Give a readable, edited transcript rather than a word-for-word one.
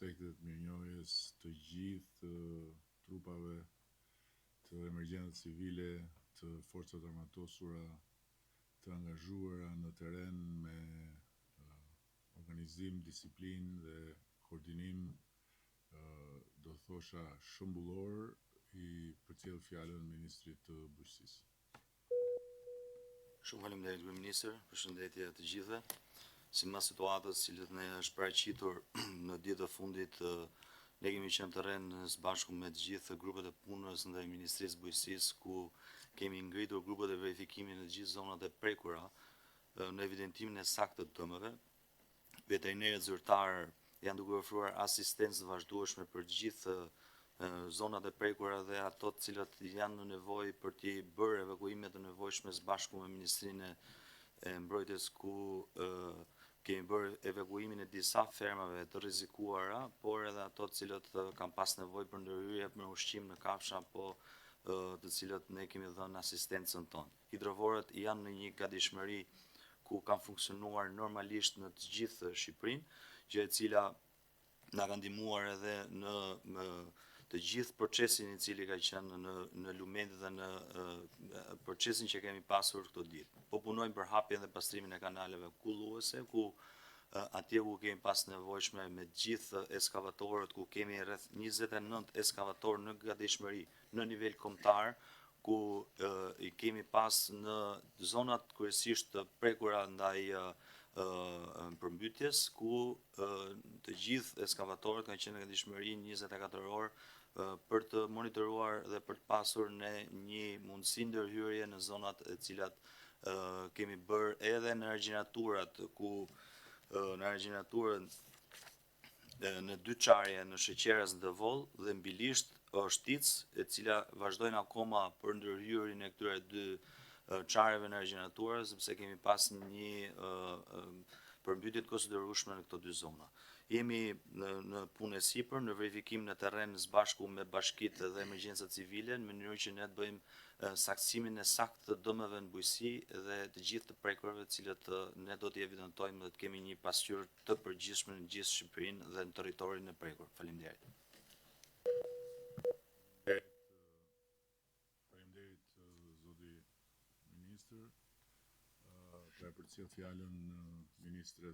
aspektet mirënjohjes të gjithë trupave të emergjencës civile, të forcat armatosura, të angazhuara në teren me organizim, disiplinë dhe koordinim, do thosha shëmbullor, I përcjell fjalën ministrit të bujqësisë. Shumë faleminderit kryeministër, përshëndetje të gjithëve. Sipas situatës cilët ne është paraqitur në ditët e fundit, ne kemi qenë terren së bashku me të gjithë grupet e punës ndaj Ministrisë së Bujqësisë, ku kemi ngritur grupet e verifikimit në të gjithë zonat e prekura në evidentimin e saktë të dëmeve. Veterinerët zyrtarë janë duke ofruar asistencë vazhdueshme për të gjithë zonat e prekura dhe ato të cilat janë në nevojë për të bërë evakuime të nevojshme së bashku me Ministrinë e Mbrojtjes, ku kemi bërë evakuimin e disa fermave të rrezikuara, por edhe ato të cilët kanë pas nevojë për ndërhyrje me ushqim në kafsha, po të cilët ne kemi dhënë asistencën tonë. Hidrovorët janë në një gatishmëri ku kanë funksionuar normalisht në të gjithë Shqipërinë, gjë e cila na ka ndihmuar edhe në të gjithë procesin I cili ka qenë në lumenjtë dhe në procesin që kemi pasur këto ditë. Po punojmë për hapjen dhe pastrimin e kanaleve kulluese, ku atje ku kemi pas nevojshme me gjithë eskavatorët, ku kemi rreth 29 eskavatorë në gatishmëri në nivel kombëtar, ku I kemi pas në zonat kryesisht të prekura ndaj përmbytjes, ku të gjithë eskavatorët kanë qenë në gatishmëri 24 orë për të monitoruar dhe për të pasur ne një mundësi ndërhyrje në zonat e cilat kemi bërë edhe në argjinaturat, ku në argjinaturën në dy çarje në Sheqeras në Devol dhe mbilisht Shtic, e cila vazhdojnë akoma për ndërhyrjen e këtyre dy çareve në argjinatura, sepse kemi pas një përmbytje të konsiderueshme në këto dy zona. Jemi në punë e sipër, në verifikim në terren së bashku me bashkitë dhe emergjencat civile, në mënyrë që ne të bëjmë saksimin e saktë të dëmeve në bujqësi dhe të gjithë të prekurave të cilët ne do t'i evidentojmë dhe të kemi një pasqyrë të përgjithshme në gjithë Shqipërinë dhe në territorin e prekur. Faleminderit. Faleminderit zoti ministër. Për përcjell fjalën ministres